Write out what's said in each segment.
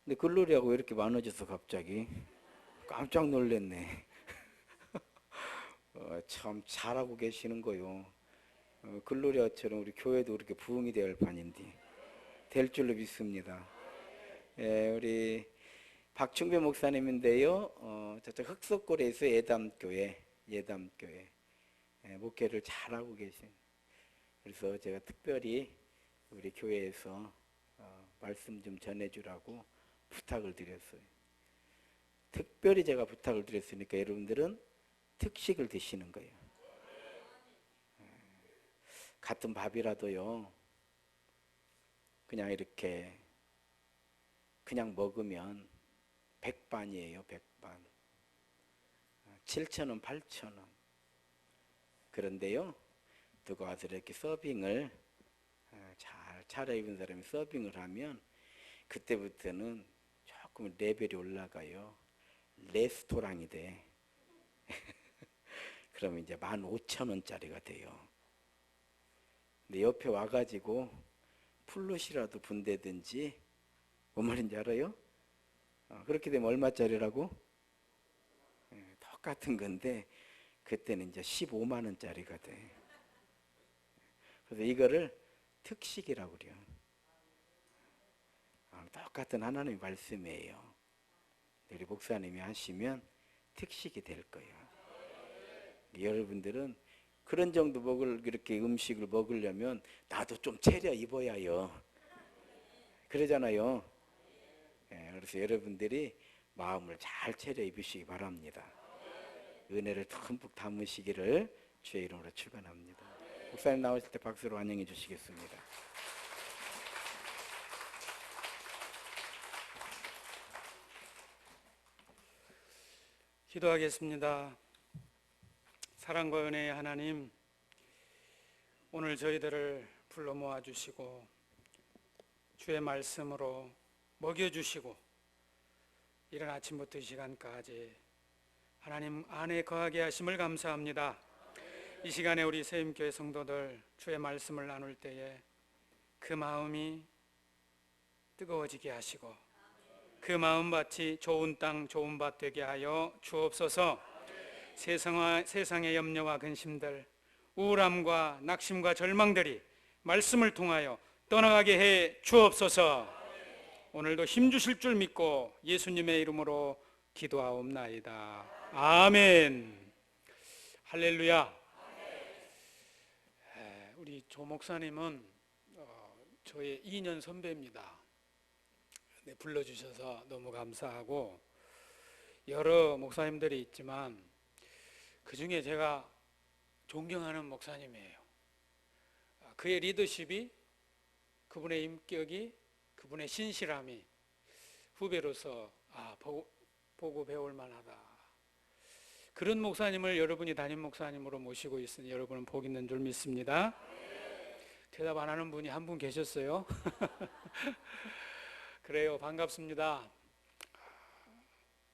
근데 글로리아가 왜 이렇게 많아졌어 갑자기? 깜짝 놀랐네. 참 잘하고 계시는 거요. 글로리아처럼 우리 교회도 그렇게 부흥이 되어야 할 판인데 될 줄로 믿습니다. 예, 우리 박충배 목사님인데요. 저쪽 흑석골에서 예담교회 목회를 잘하고 계신. 그래서 제가 특별히 우리 교회에서 말씀 좀 전해주라고 부탁을 드렸어요. 특별히 제가 부탁을 드렸으니까 여러분들은 특식을 드시는 거예요. 같은 밥이라도요, 그냥 이렇게 그냥 먹으면 백반이에요. 백반. 7,000원, 8,000원. 그런데요, 누가 와서 이렇게 서빙을 잘 차려입은 사람이 서빙을 하면 그때부터는 조금 레벨이 올라가요. 레스토랑이 돼. 그러면 이제 15,000원짜리가 돼요. 근데 옆에 와가지고 플룻이라도 분대든지 뭔 말인지 알아요? 그렇게 되면 얼마짜리라고? 똑같은 건데 그때는 이제 15만 원짜리가 돼. 그래서 이거를 특식이라고 그래요. 똑같은 하나님의 말씀이에요. 우리 목사님이 하시면 특식이 될 거예요. 여러분들은 그런 정도 이렇게 음식을 먹으려면 나도 좀 차려 입어야요. 그러잖아요. 그래서 여러분들이 마음을 잘 차려 입으시기 바랍니다. 은혜를 듬뿍 담으시기를 주의 이름으로 축원합니다. 목사님 나오실 때 박수로 환영해 주시겠습니다. 기도하겠습니다. 사랑과 은혜의 하나님, 오늘 저희들을 불러 모아주시고 주의 말씀으로 먹여주시고 이른 아침부터 이 시간까지 하나님 안에 거하게 하심을 감사합니다. 이 시간에 우리 세임교회 성도들 주의 말씀을 나눌 때에 그 마음이 뜨거워지게 하시고 그 마음밭이 좋은 땅 좋은 밭 되게 하여 주옵소서. 세상의 염려와 근심들, 우울함과 낙심과 절망들이 말씀을 통하여 떠나가게 해 주옵소서. 오늘도 힘주실 줄 믿고 예수님의 이름으로 기도하옵나이다. 아멘. 할렐루야. 우리 조 목사님은 저의 2년 선배입니다. 불러주셔서 너무 감사하고, 여러 목사님들이 있지만 그 중에 제가 존경하는 목사님이에요. 그의 리더십이, 그분의 인격이, 그분의 신실함이 후배로서 보고 배울 만하다. 그런 목사님을 여러분이 담임 목사님으로 모시고 있으니 여러분은 복 있는 줄 믿습니다. 대답 안 하는 분이 한 분 계셨어요. 그래요, 반갑습니다.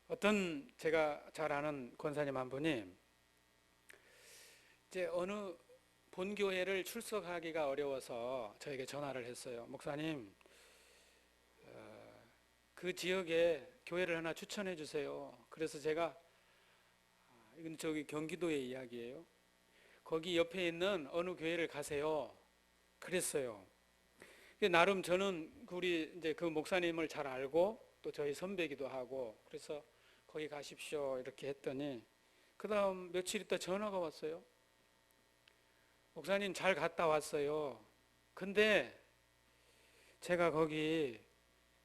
어떤 제가 잘 아는 권사님 한 분이 이제 어느 본교회를 출석하기가 어려워서 저에게 전화를 했어요. 목사님, 그 지역에 교회를 하나 추천해 주세요. 그래서 제가, 이건 저기 경기도의 이야기예요. 거기 옆에 있는 어느 교회를 가세요. 그랬어요. 나름 저는 우리 이제 그 목사님을 잘 알고 또 저희 선배기도 하고 그래서 거기 가십시오 이렇게 했더니 그 다음 며칠 있다 전화가 왔어요. 목사님 잘 갔다 왔어요. 근데 제가 거기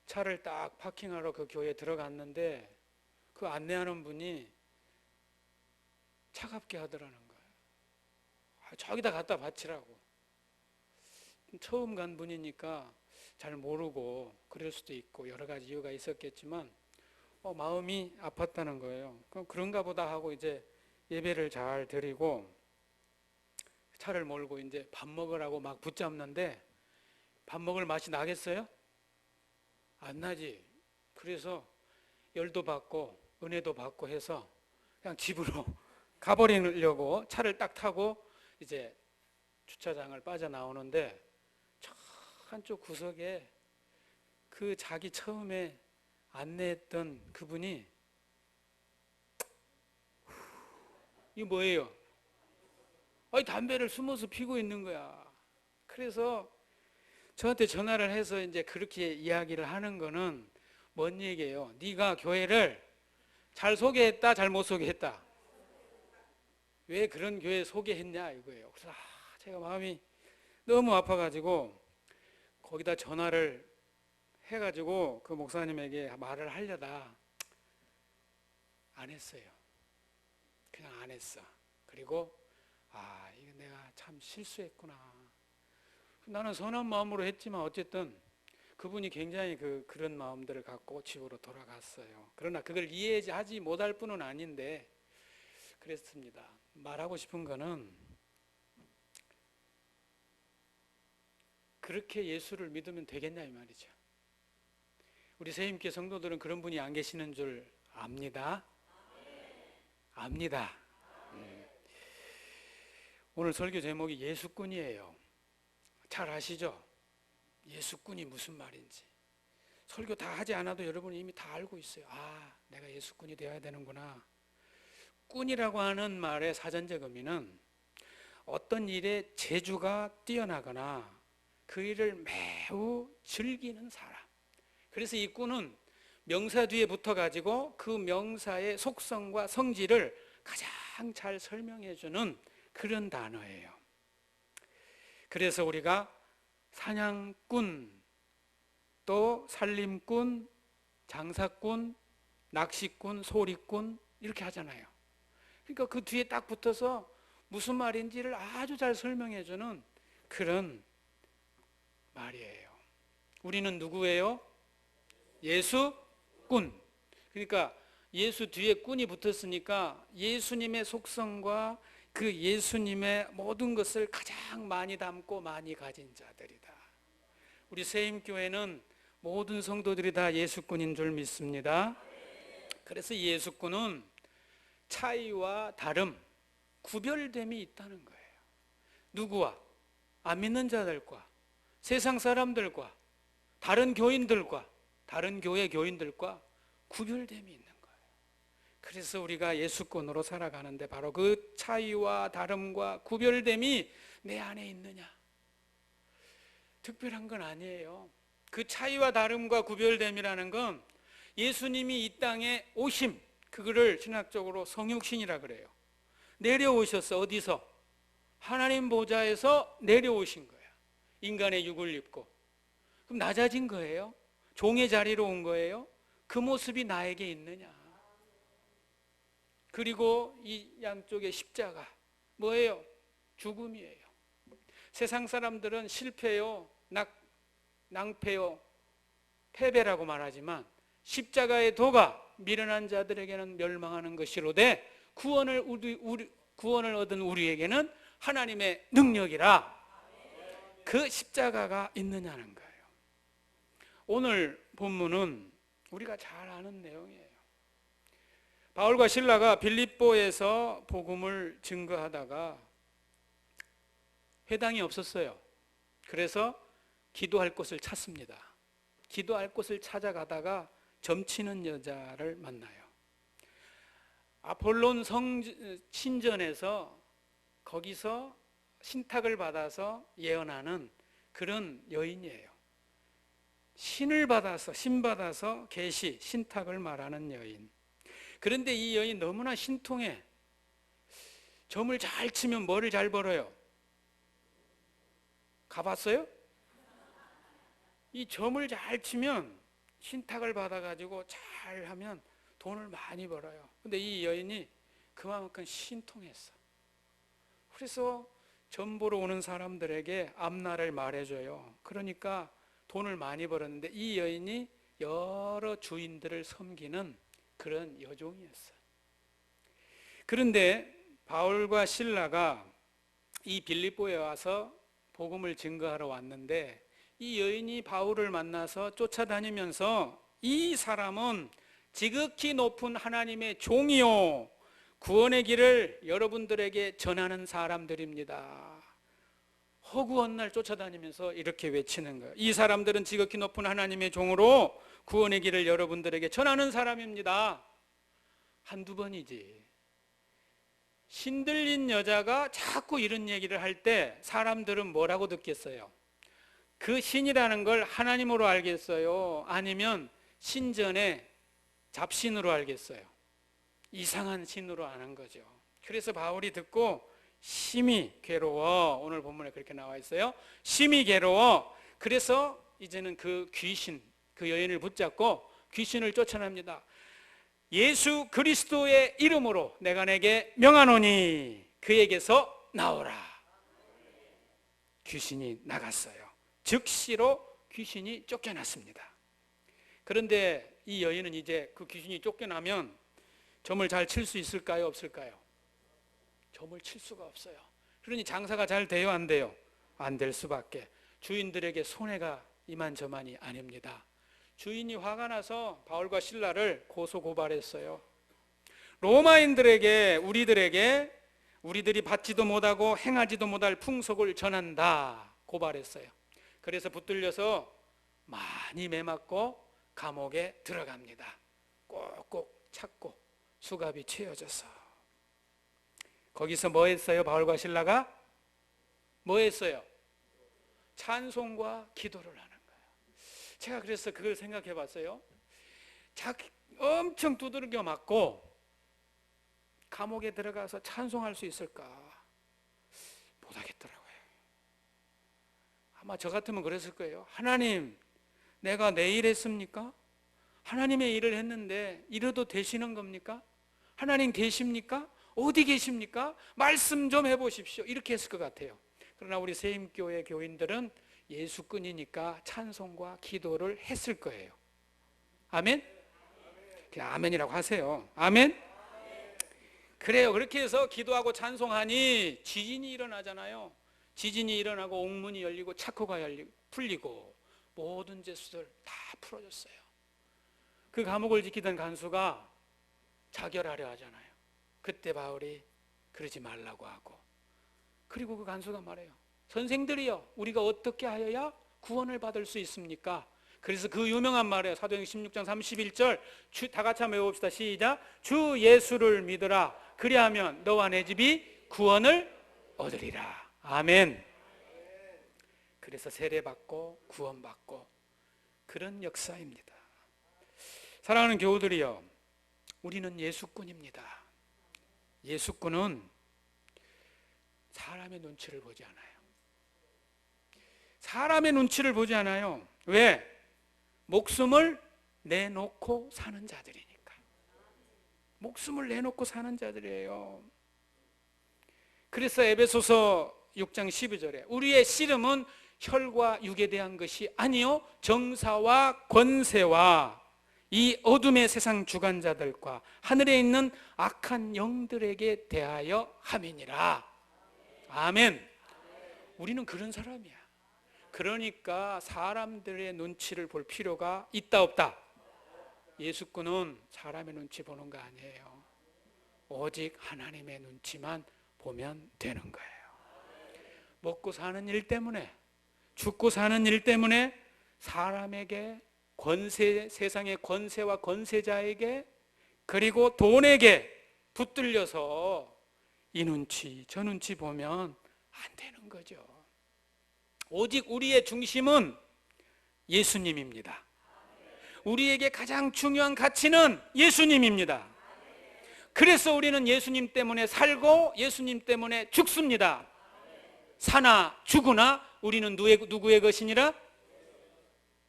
차를 딱 파킹하러 그 교회에 들어갔는데 그 안내하는 분이 차갑게 하더라는 거예요. 저기다 갖다 바치라고. 처음 간 분이니까 잘 모르고 그럴 수도 있고 여러 가지 이유가 있었겠지만 마음이 아팠다는 거예요. 그럼 그런가 보다 하고 이제 예배를 잘 드리고 차를 몰고 이제 밥 먹으라고 막 붙잡는데 밥 먹을 맛이 나겠어요? 안 나지. 그래서 열도 받고 은혜도 받고 해서 그냥 집으로 가버리려고 차를 딱 타고 이제 주차장을 빠져나오는데 저 한쪽 구석에 그 자기 처음에 안내했던 그분이 이게 뭐예요? 아니, 담배를 숨어서 피고 있는 거야. 그래서 저한테 전화를 해서 이제 그렇게 이야기를 하는 거는 뭔 얘기예요? 네가 교회를 잘 소개했다, 잘 못 소개했다. 왜 그런 교회 소개했냐 이거예요. 그래서 제가 마음이 너무 아파가지고 거기다 전화를 해가지고 그 목사님에게 말을 하려다 안 했어요. 그냥 안 했어. 그리고 이거 내가 참 실수했구나. 나는 선한 마음으로 했지만 어쨌든 그분이 굉장히 그런 마음들을 갖고 집으로 돌아갔어요. 그러나 그걸 이해하지 못할 뿐은 아닌데 그랬습니다. 말하고 싶은 거는 그렇게 예수를 믿으면 되겠냐 이 말이죠. 우리 새임교 성도들은 그런 분이 안 계시는 줄 압니다. 압니다. 오늘 설교 제목이 예수꾼이에요. 잘 아시죠? 예수꾼이 무슨 말인지. 설교 다 하지 않아도 여러분이 이미 다 알고 있어요. 내가 예수꾼이 되어야 되는구나. 꾼이라고 하는 말의 사전적 의미는 어떤 일에 재주가 뛰어나거나 그 일을 매우 즐기는 사람. 그래서 이 꾼은 명사 뒤에 붙어가지고 그 명사의 속성과 성질을 가장 잘 설명해주는 그런 단어예요. 그래서 우리가 사냥꾼, 또 살림꾼, 장사꾼, 낚시꾼, 소리꾼 이렇게 하잖아요. 그러니까 그 뒤에 딱 붙어서 무슨 말인지를 아주 잘 설명해주는 그런 말이에요. 우리는 누구예요? 예수꾼. 그러니까 예수 뒤에 꾼이 붙었으니까 예수님의 속성과 그 예수님의 모든 것을 가장 많이 담고 많이 가진 자들이다. 우리 세임교회는 모든 성도들이 다 예수꾼인 줄 믿습니다. 그래서 예수꾼은 차이와 다름, 구별됨이 있다는 거예요. 누구와? 안 믿는 자들과, 세상 사람들과, 다른 교인들과, 다른 교회 교인들과 구별됨이 있는 거예요. 그래서 우리가 예수꾼으로 살아가는데 바로 그 차이와 다름과 구별됨이 내 안에 있느냐? 특별한 건 아니에요. 그 차이와 다름과 구별됨이라는 건 예수님이 이 땅에 오심, 그거를 신학적으로 성육신이라 그래요. 내려오셨어. 어디서? 하나님 보좌에서 내려오신 거야. 인간의 육을 입고. 그럼 낮아진 거예요? 종의 자리로 온 거예요? 그 모습이 나에게 있느냐? 그리고 이 양쪽에 십자가 뭐예요? 죽음이에요. 세상 사람들은 실패요, 낭패요, 패배라고 말하지만 십자가의 도가 미련한 자들에게는 멸망하는 것이로되 구원을 얻은 우리에게는 하나님의 능력이라. 그 십자가가 있느냐는 거예요. 오늘 본문은 우리가 잘 아는 내용이에요. 바울과 실라가 빌립보에서 복음을 증거하다가 회당이 없었어요. 그래서 기도할 곳을 찾습니다. 기도할 곳을 찾아가다가 점치는 여자를 만나요. 아폴론 신전에서 거기서 신탁을 받아서 예언하는 그런 여인이에요. 신을 받아서, 신 받아서 계시, 신탁을 말하는 여인. 그런데 이 여인 너무나 신통해. 점을 잘 치면 뭐를 잘 벌어요? 가봤어요? 이 점을 잘 치면 신탁을 받아가지고 잘 하면 돈을 많이 벌어요. 근데 이 여인이 그만큼 신통했어. 그래서 점 보러 오는 사람들에게 앞날을 말해줘요. 그러니까 돈을 많이 벌었는데 이 여인이 여러 주인들을 섬기는 그런 여종이었어요. 그런데 바울과 실라가 이 빌립보에 와서 복음을 증거하러 왔는데 이 여인이 바울을 만나서 쫓아다니면서 이 사람은 지극히 높은 하나님의 종이요 구원의 길을 여러분들에게 전하는 사람들입니다. 허구한 날 쫓아다니면서 이렇게 외치는 거예요. 이 사람들은 지극히 높은 하나님의 종으로 구원의 길을 여러분들에게 전하는 사람입니다. 한두 번이지. 신들린 여자가 자꾸 이런 얘기를 할 때 사람들은 뭐라고 듣겠어요? 그 신이라는 걸 하나님으로 알겠어요? 아니면 신전의 잡신으로 알겠어요? 이상한 신으로 아는 거죠. 그래서 바울이 듣고 심히 괴로워, 오늘 본문에 그렇게 나와 있어요. 심히 괴로워. 그래서 이제는 그 귀신, 그 여인을 붙잡고 귀신을 쫓아냅니다. 예수 그리스도의 이름으로 내가 내게 명하노니 그에게서 나오라. 귀신이 나갔어요. 즉시로 귀신이 쫓겨났습니다. 그런데 이 여인은 이제 그 귀신이 쫓겨나면 점을 잘 칠 수 있을까요? 없을까요? 점을 칠 수가 없어요. 그러니 장사가 잘 돼요? 안 돼요? 안 될 수밖에. 주인들에게 손해가 이만저만이 아닙니다. 주인이 화가 나서 바울과 실라를 고소 고발했어요. 로마인들에게 우리들이 받지도 못하고 행하지도 못할 풍속을 전한다 고발했어요. 그래서 붙들려서 많이 매맞고 감옥에 들어갑니다. 꼭꼭 찾고 수갑이 채워져서. 거기서 뭐 했어요? 바울과 실라가 뭐 했어요? 찬송과 기도를 하는 거예요. 제가 그래서 그걸 생각해 봤어요. 엄청 두들겨 맞고 감옥에 들어가서 찬송할 수 있을까? 못하겠더라고요. 아마 저 같으면 그랬을 거예요. 하나님, 내가 내 일 했습니까? 하나님의 일을 했는데 이래도 되시는 겁니까? 하나님 계십니까? 어디 계십니까? 말씀 좀 해보십시오. 이렇게 했을 것 같아요. 그러나 우리 세임교회 교인들은 예수꾼이니까 찬송과 기도를 했을 거예요. 아멘? 그냥 아멘이라고 하세요. 아멘? 그래요. 그렇게 해서 기도하고 찬송하니 지진이 일어나잖아요. 지진이 일어나고 옥문이 열리고 차코가 풀리고 모든 죄수들 다 풀어졌어요. 그 감옥을 지키던 간수가 자결하려 하잖아요. 그때 바울이 그러지 말라고 하고, 그리고 그 간수가 말해요. 선생들이여, 우리가 어떻게 하여야 구원을 받을 수 있습니까? 그래서 그 유명한 말이에요. 사도행전 16장 31절 다 같이 한번 외워봅시다. 시작. 주 예수를 믿으라. 그리하면 너와 내 집이 구원을 얻으리라. 아멘. 그래서 세례받고 구원받고 그런 역사입니다. 사랑하는 교우들이여, 우리는 예수꾼입니다. 예수꾼은 사람의 눈치를 보지 않아요. 사람의 눈치를 보지 않아요. 왜? 목숨을 내놓고 사는 자들이니까. 목숨을 내놓고 사는 자들이에요. 그래서 에베소서 6장 12절에 우리의 씨름은 혈과 육에 대한 것이 아니요 정사와 권세와 이 어둠의 세상 주관자들과 하늘에 있는 악한 영들에게 대하여 함이니라. 아멘. 우리는 그런 사람이야. 그러니까 사람들의 눈치를 볼 필요가 있다 없다? 예수꾼은 사람의 눈치 보는 거 아니에요. 오직 하나님의 눈치만 보면 되는 거예요. 먹고 사는 일 때문에, 죽고 사는 일 때문에 사람에게 권세, 세상의 권세와 권세자에게 그리고 돈에게 붙들려서 이 눈치 저 눈치 보면 안 되는 거죠. 오직 우리의 중심은 예수님입니다. 우리에게 가장 중요한 가치는 예수님입니다. 그래서 우리는 예수님 때문에 살고 예수님 때문에 죽습니다. 사나 죽으나 우리는 누구의 것이니라?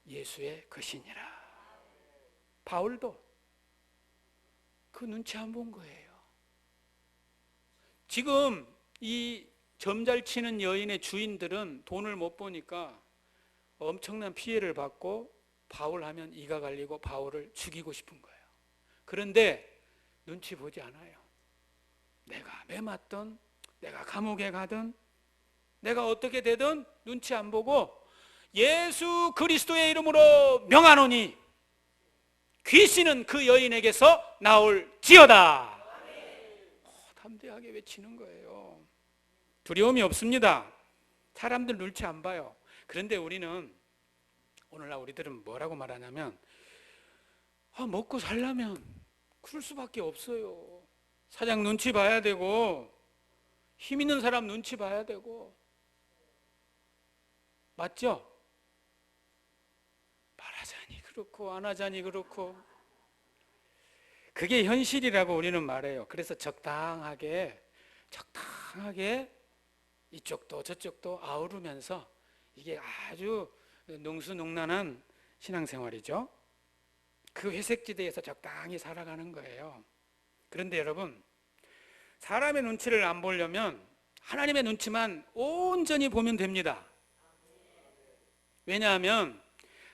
예수의 것이니라. 바울도 그 눈치 안 본 거예요. 지금 이 점잘 치는 여인의 주인들은 돈을 못 보니까 엄청난 피해를 받고 바울 하면 이가 갈리고 바울을 죽이고 싶은 거예요. 그런데 눈치 보지 않아요. 내가 매맞든 내가 감옥에 가든 내가 어떻게 되든 눈치 안 보고 예수 그리스도의 이름으로 명하노니 귀신은 그 여인에게서 나올지어다. 담대하게 외치는 거예요. 두려움이 없습니다. 사람들 눈치 안 봐요. 그런데 우리는 오늘날 우리들은 뭐라고 말하냐면 먹고 살려면 그럴 수밖에 없어요. 사장 눈치 봐야 되고 힘 있는 사람 눈치 봐야 되고 맞죠? 말하자니 그렇고 안 하자니 그렇고 그게 현실이라고 우리는 말해요. 그래서 적당하게 이쪽도 저쪽도 아우르면서 이게 아주 능수능란한 신앙생활이죠. 그 회색지대에서 적당히 살아가는 거예요. 그런데 여러분, 사람의 눈치를 안 보려면 하나님의 눈치만 온전히 보면 됩니다. 왜냐하면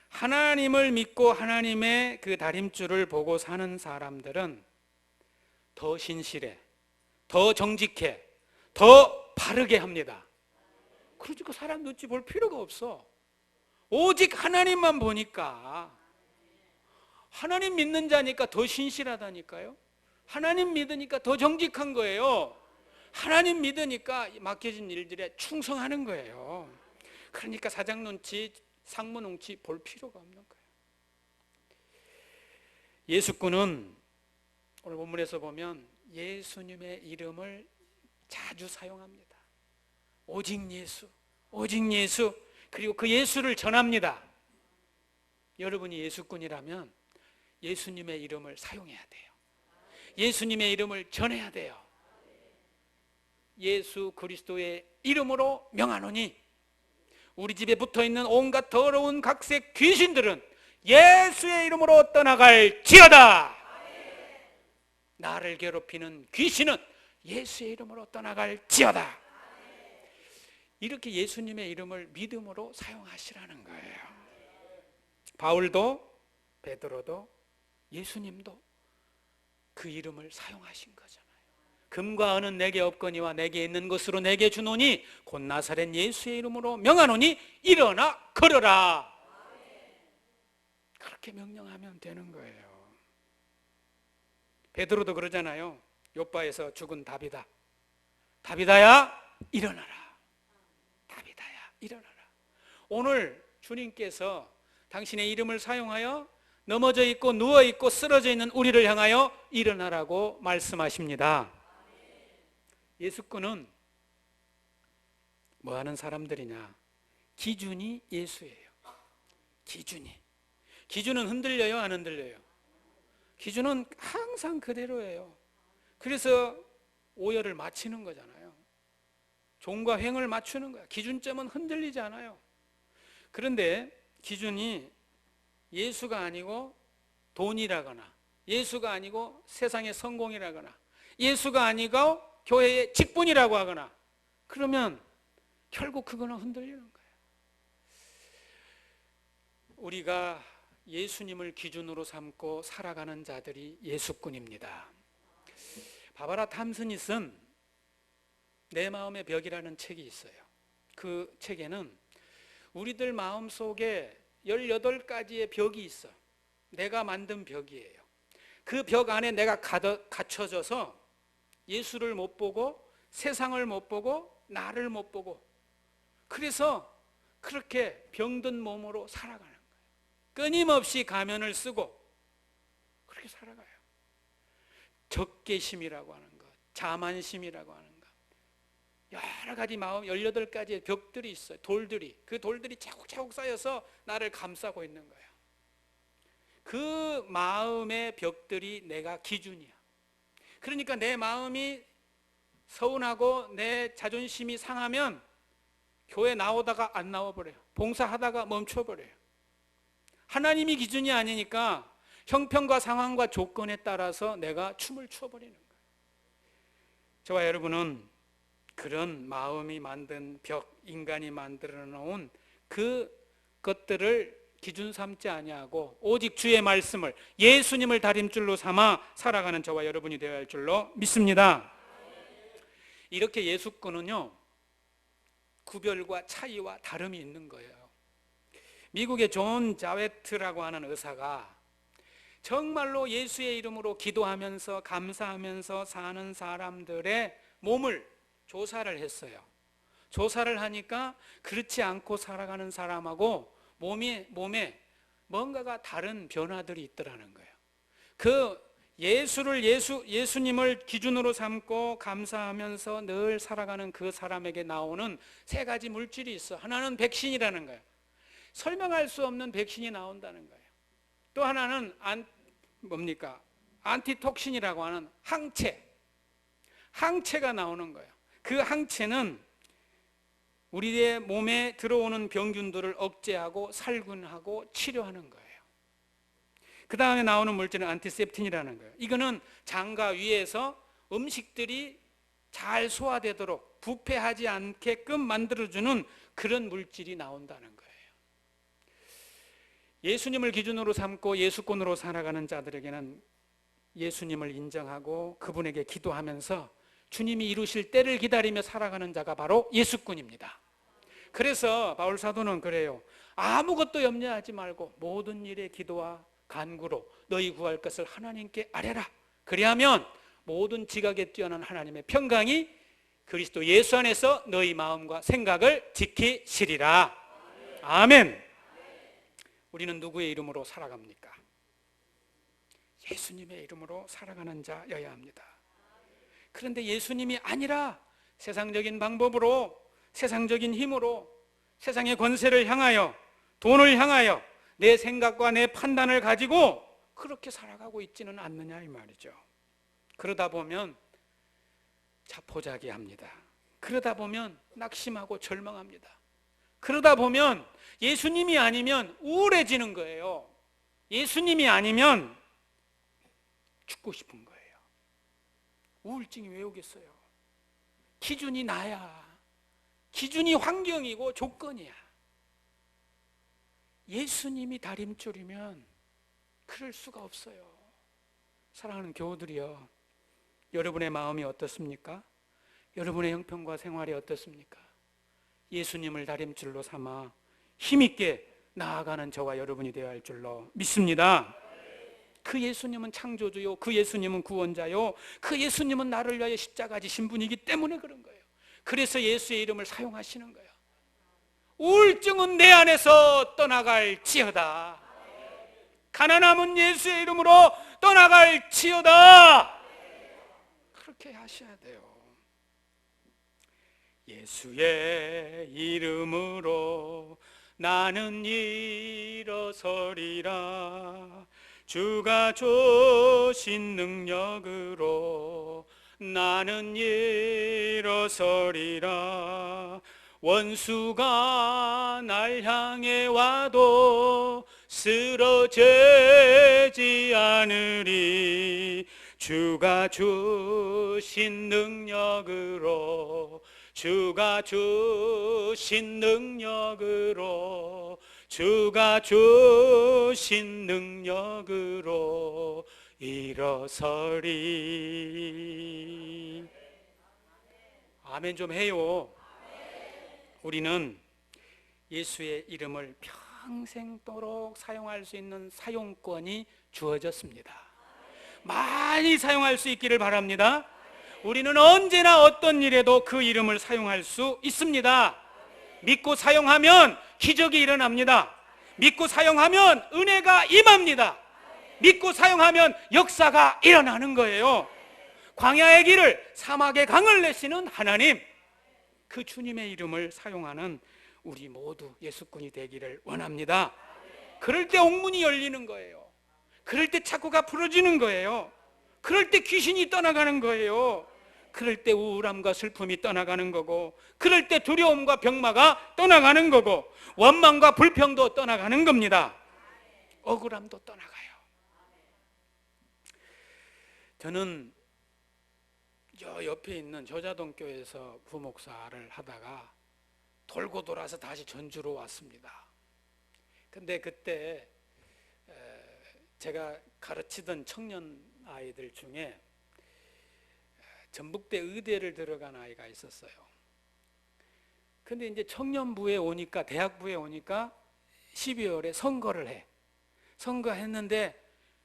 하나님을 믿고 하나님의 그 다림줄을 보고 사는 사람들은 더 신실해, 더 정직해, 더 바르게 합니다. 그러니까 사람 눈치 볼 필요가 없어. 오직 하나님만 보니까. 하나님 믿는 자니까 더 신실하다니까요. 하나님 믿으니까 더 정직한 거예요. 하나님 믿으니까 맡겨진 일들에 충성하는 거예요. 그러니까 사장 눈치, 상무 눈치 볼 필요가 없는 거예요. 예수꾼은 오늘 본문에서 보면 예수님의 이름을 자주 사용합니다. 오직 예수, 오직 예수, 그리고 그 예수를 전합니다. 여러분이 예수꾼이라면 예수님의 이름을 사용해야 돼요. 예수님의 이름을 전해야 돼요. 예수 그리스도의 이름으로 명하노니 우리 집에 붙어있는 온갖 더러운 각색 귀신들은 예수의 이름으로 떠나갈지어다. 나를 괴롭히는 귀신은 예수의 이름으로 떠나갈지어다. 이렇게 예수님의 이름을 믿음으로 사용하시라는 거예요. 바울도 베드로도 예수님도 그 이름을 사용하신 거잖아요. 금과 은은 내게 없거니와 내게 있는 것으로 내게 주노니 곧 나사렛 예수의 이름으로 명하노니 일어나 걸어라. 그렇게 명령하면 되는 거예요. 베드로도 그러잖아요. 욥바에서 죽은 다비다, 다비다야 일어나라. 다비다야 일어나라. 오늘 주님께서 당신의 이름을 사용하여 넘어져 있고 누워 있고 쓰러져 있는 우리를 향하여 일어나라고 말씀하십니다. 예수꾼은 뭐 하는 사람들이냐? 기준이 예수예요. 기준은 흔들려요, 안 흔들려요? 기준은 항상 그대로예요. 그래서 오열을 맞추는 거잖아요. 종과 횡을 맞추는 거야. 기준점은 흔들리지 않아요. 그런데 기준이 예수가 아니고 돈이라거나 예수가 아니고 세상의 성공이라거나 예수가 아니고 교회의 직분이라고 하거나 그러면 결국 그거는 흔들리는 거예요. 우리가 예수님을 기준으로 삼고 살아가는 자들이 예수꾼입니다. 바바라 탐슨이 쓴 내 마음의 벽이라는 책이 있어요. 그 책에는 우리들 마음속에 18가지의 벽이 있어. 내가 만든 벽이에요. 그 벽 안에 내가 갇혀져서 예수를 못 보고 세상을 못 보고 나를 못 보고 그래서 그렇게 병든 몸으로 살아가는 거예요. 끊임없이 가면을 쓰고 그렇게 살아가요. 적개심이라고 하는 것, 자만심이라고 하는 것, 여러 가지 마음 18가지의 벽들이 있어요. 돌들이. 그 돌들이 차곡차곡 쌓여서 나를 감싸고 있는 거예요. 그 마음의 벽들이 내가 기준이야. 그러니까 내 마음이 서운하고 내 자존심이 상하면 교회 나오다가 안 나와버려요. 봉사하다가 멈춰버려요. 하나님이 기준이 아니니까 형편과 상황과 조건에 따라서 내가 춤을 춰버리는 거예요. 저와 여러분은 그런 마음이 만든 벽, 인간이 만들어 놓은 그 것들을 기준 삼지 아니하고 오직 주의 말씀을, 예수님을 다림줄로 삼아 살아가는 저와 여러분이 되어야 할 줄로 믿습니다. 이렇게 예수꾼은요, 구별과 차이와 다름이 있는 거예요. 미국의 존 자웨트라고 하는 의사가 정말로 예수의 이름으로 기도하면서 감사하면서 사는 사람들의 몸을 조사를 했어요. 조사를 하니까 그렇지 않고 살아가는 사람하고 몸에 뭔가가 다른 변화들이 있더라는 거예요. 그 예수님을 기준으로 삼고 감사하면서 늘 살아가는 그 사람에게 나오는 세 가지 물질이 있어. 하나는 백신이라는 거예요. 설명할 수 없는 백신이 나온다는 거예요. 또 하나는 뭡니까? 안티톡신이라고 하는 항체가 나오는 거예요. 그 항체는 우리의 몸에 들어오는 병균들을 억제하고 살균하고 치료하는 거예요. 그 다음에 나오는 물질은 안티셉틴이라는 거예요. 이거는 장과 위에서 음식들이 잘 소화되도록 부패하지 않게끔 만들어주는 그런 물질이 나온다는 거예요. 예수님을 기준으로 삼고 예수권으로 살아가는 자들에게는 예수님을 인정하고 그분에게 기도하면서 주님이 이루실 때를 기다리며 살아가는 자가 바로 예수꾼입니다. 그래서 바울 사도는 그래요. 아무것도 염려하지 말고 모든 일에 기도와 간구로 너희 구할 것을 하나님께 아뢰라. 그리하면 모든 지각에 뛰어난 하나님의 평강이 그리스도 예수 안에서 너희 마음과 생각을 지키시리라. 아멘. 우리는 누구의 이름으로 살아갑니까? 예수님의 이름으로 살아가는 자여야 합니다. 그런데 예수님이 아니라 세상적인 방법으로, 세상적인 힘으로, 세상의 권세를 향하여, 돈을 향하여 내 생각과 내 판단을 가지고 그렇게 살아가고 있지는 않느냐 이 말이죠. 그러다 보면 자포자기합니다. 그러다 보면 낙심하고 절망합니다. 그러다 보면 예수님이 아니면 우울해지는 거예요. 예수님이 아니면 죽고 싶은 거예요. 우울증이 왜 오겠어요? 기준이 나야. 기준이 환경이고 조건이야. 예수님이 다림줄이면 그럴 수가 없어요. 사랑하는 교우들이여, 여러분의 마음이 어떻습니까? 여러분의 형편과 생활이 어떻습니까? 예수님을 다림줄로 삼아 힘있게 나아가는 저와 여러분이 되어야 할 줄로 믿습니다. 그 예수님은 창조주요, 그 예수님은 구원자요, 그 예수님은 나를 위하여 십자가 지신 분이기 때문에 그런 거예요. 그래서 예수의 이름을 사용하시는 거예요. 우울증은 내 안에서 떠나갈지어다. 가난함은 예수의 이름으로 떠나갈지어다. 그렇게 하셔야 돼요. 예수의 이름으로 나는 일어서리라. 주가 주신 능력으로 나는 일어서리라. 원수가 날 향해 와도 쓰러지지 않으리. 주가 주신 능력으로, 주가 주신 능력으로, 주가 주신 능력으로 일어서리. 아멘 좀 해요. 우리는 예수의 이름을 평생도록 사용할 수 있는 사용권이 주어졌습니다. 많이 사용할 수 있기를 바랍니다. 우리는 언제나 어떤 일에도 그 이름을 사용할 수 있습니다. 믿고 사용하면 기적이 일어납니다. 믿고 사용하면 은혜가 임합니다. 믿고 사용하면 역사가 일어나는 거예요. 광야의 길을, 사막의 강을 내시는 하나님, 그 주님의 이름을 사용하는 우리 모두 예수꾼이 되기를 원합니다. 그럴 때 옥문이 열리는 거예요. 그럴 때 착고가 풀어지는 거예요. 그럴 때 귀신이 떠나가는 거예요. 그럴 때 우울함과 슬픔이 떠나가는 거고, 그럴 때 두려움과 병마가 떠나가는 거고, 원망과 불평도 떠나가는 겁니다. 억울함도 떠나가요. 저는 저 옆에 있는 효자동교에서 부목사를 하다가 돌고 돌아서 다시 전주로 왔습니다. 근데 그때 제가 가르치던 청년 아이들 중에 전북대 의대를 들어간 아이가 있었어요. 근데 이제 청년부에 오니까, 대학부에 오니까 12월에 선거를 해. 선거했는데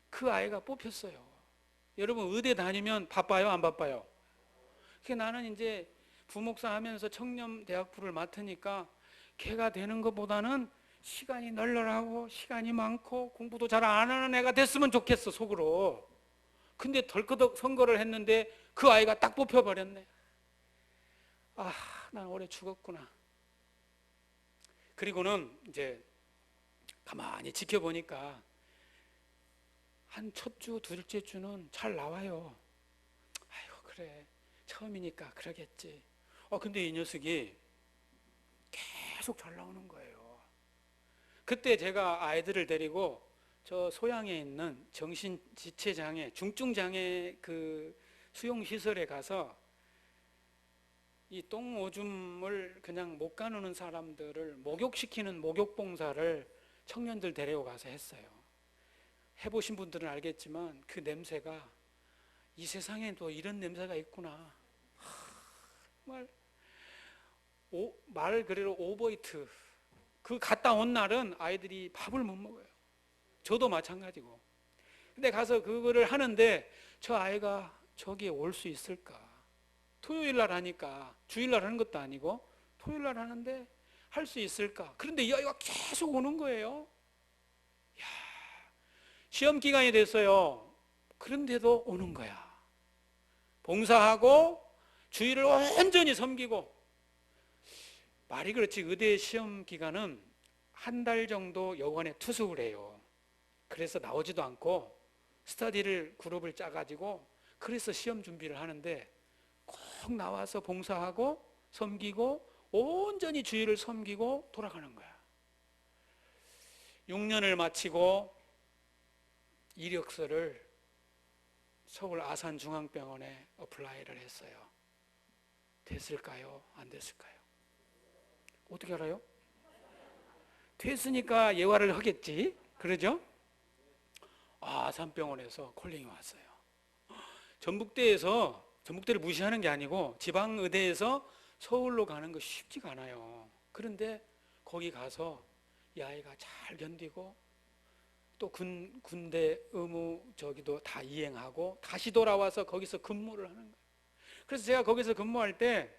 그 아이가 뽑혔어요. 여러분 의대 다니면 바빠요, 안 바빠요? 그래서 나는 이제 부목사 하면서 청년대학부를 맡으니까 걔가 되는 것보다는 시간이 널널하고 시간이 많고 공부도 잘 안 하는 애가 됐으면 좋겠어, 속으로. 근데 덜커덕 선거를 했는데 그 아이가 딱 뽑혀버렸네. 아, 난 올해 죽었구나. 그리고는 이제 가만히 지켜보니까 한 첫 주, 둘째 주는 잘 나와요. 아이고, 그래. 처음이니까 그러겠지. 근데 이 녀석이 계속 잘 나오는 거예요. 그때 제가 아이들을 데리고 저 소양에 있는 정신지체장애, 중증장애 그 수용시설에 가서 이 똥오줌을 그냥 못 가누는 사람들을 목욕시키는 목욕봉사를 청년들 데리고 가서 했어요. 해보신 분들은 알겠지만 그 냄새가 이 세상에도 이런 냄새가 있구나. 정말 말 그대로 오버이트. 그 갔다 온 날은 아이들이 밥을 못 먹어요. 저도 마찬가지고. 근데 가서 그거를 하는데 저 아이가 저기에 올 수 있을까? 토요일 날 하니까 주일 날 하는 것도 아니고 토요일 날 하는데 할 수 있을까? 그런데 이 아이가 계속 오는 거예요. 야, 시험 기간이 됐어요. 그런데도 오는 거야. 봉사하고 주일을 온전히 섬기고. 말이 그렇지, 의대 시험 기간은 한 달 정도 여관에 투숙을 해요. 그래서 나오지도 않고 스터디를 그룹을 짜가지고 그래서 시험 준비를 하는데 꼭 나와서 봉사하고 섬기고 온전히 주일을 섬기고 돌아가는 거야. 6년을 마치고 이력서를 서울 아산중앙병원에 어플라이를 했어요. 됐을까요? 안 됐을까요? 어떻게 알아요? 됐으니까 예화를 하겠지. 그러죠? 아산병원에서 콜링이 왔어요. 전북대를 무시하는 게 아니고 지방의대에서 서울로 가는 거 쉽지가 않아요. 그런데 거기 가서 이 아이가 잘 견디고 또 군대 의무 저기도 다 이행하고 다시 돌아와서 거기서 근무를 하는 거예요. 그래서 제가 거기서 근무할 때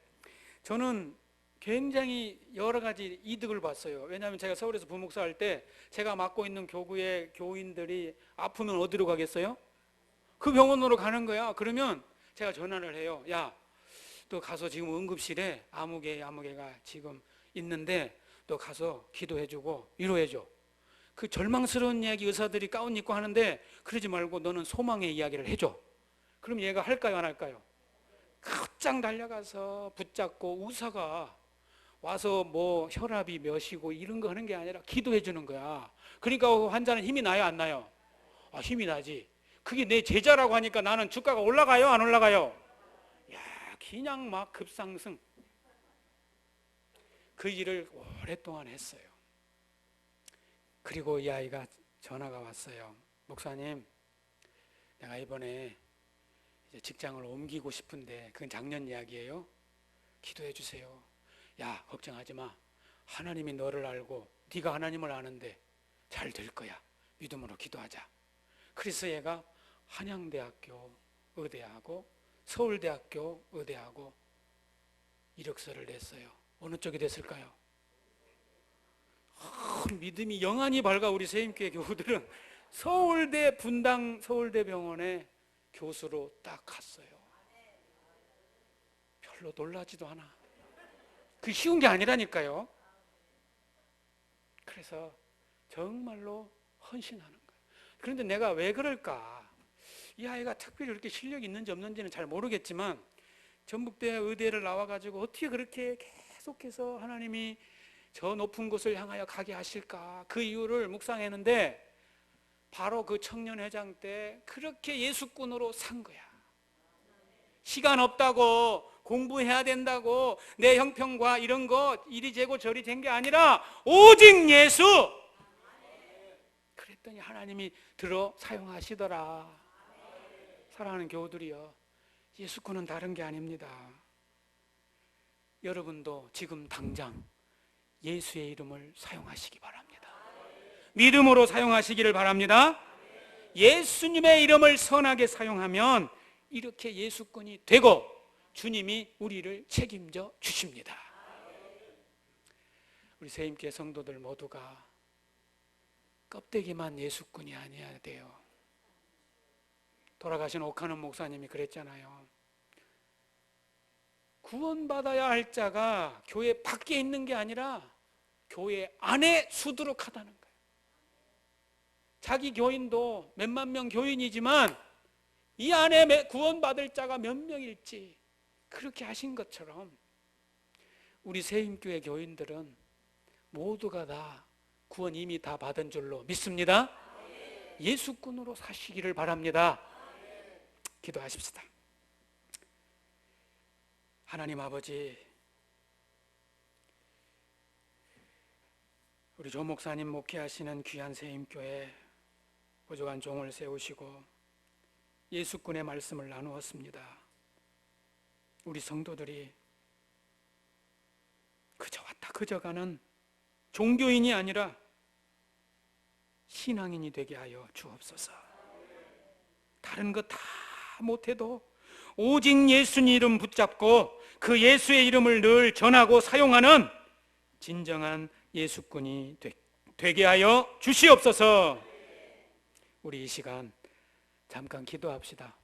저는 굉장히 여러 가지 이득을 봤어요. 왜냐하면 제가 서울에서 부목사 할 때 제가 맡고 있는 교구의 교인들이 아프면 어디로 가겠어요? 그 병원으로 가는 거야. 그러면 제가 전화를 해요. 야, 너 가서 지금 응급실에 아무개가 지금 있는데 너 가서 기도해주고 위로해줘. 그 절망스러운 이야기 의사들이 가운 입고 하는데 그러지 말고 너는 소망의 이야기를 해줘. 그럼 얘가 할까요, 안 할까요? 곧장 달려가서 붙잡고 의사가 와서 뭐 혈압이 몇이고 이런 거 하는 게 아니라 기도해 주는 거야. 그러니까 환자는 힘이 나요, 안 나요? 힘이 나지. 그게 내 제자라고 하니까 나는 주가가 올라가요, 안 올라가요? 야, 그냥 막 급상승. 그 일을 오랫동안 했어요. 그리고 이 아이가 전화가 왔어요. 목사님, 내가 이번에 이제 직장을 옮기고 싶은데 그건 작년 이야기예요. 기도해 주세요. 야, 걱정하지 마. 하나님이 너를 알고 네가 하나님을 아는데 잘 될 거야. 믿음으로 기도하자. 그래서 얘가 한양대학교 의대하고 서울대학교 의대하고 이력서를 냈어요. 어느 쪽이 됐을까요? 믿음이 영안이 밝아. 우리 세임교회 교우들은 서울대 분당 서울대병원에 교수로 딱 갔어요. 별로 놀라지도 않아. 그 쉬운 게 아니라니까요. 그래서 정말로 헌신하는 거예요. 그런데 내가 왜 그럴까? 이 아이가 특별히 그렇게 실력이 있는지 없는지는 잘 모르겠지만 전북대 의대를 나와가지고 어떻게 그렇게 계속해서 하나님이 저 높은 곳을 향하여 가게 하실까? 그 이유를 묵상했는데 바로 그 청년회장 때 그렇게 예수꾼으로 산 거야. 시간 없다고 공부해야 된다고 내 형편과 이런 거 이리 재고 저리 된 게 아니라 오직 예수. 그랬더니 하나님이 들어 사용하시더라. 사랑하는 교우들이여, 예수꾼은 다른 게 아닙니다. 여러분도 지금 당장 예수의 이름을 사용하시기 바랍니다. 믿음으로 사용하시기를 바랍니다. 예수님의 이름을 선하게 사용하면 이렇게 예수꾼이 되고 주님이 우리를 책임져 주십니다. 우리 새임교회 성도들 모두가 껍데기만 예수꾼이 아니어야 돼요. 돌아가신 오카노 목사님이 그랬잖아요. 구원받아야 할 자가 교회 밖에 있는 게 아니라 교회 안에 수두룩하다는 거예요. 자기 교인도 몇만 명 교인이지만 이 안에 구원받을 자가 몇 명일지 그렇게 하신 것처럼 우리 새임교회 교인들은 모두가 다 구원 이미 다 받은 줄로 믿습니다. 예수꾼으로 사시기를 바랍니다. 기도하십시다. 하나님 아버지, 우리 조 목사님 목회하시는 귀한 새임교회 부족한 종을 세우시고 예수꾼의 말씀을 나누었습니다. 우리 성도들이 그저 왔다 그저 가는 종교인이 아니라 신앙인이 되게 하여 주옵소서. 다른 것 다 못해도 오직 예수님 이름 붙잡고 그 예수의 이름을 늘 전하고 사용하는 진정한 예수꾼이 되게 하여 주시옵소서. 우리 이 시간 잠깐 기도합시다.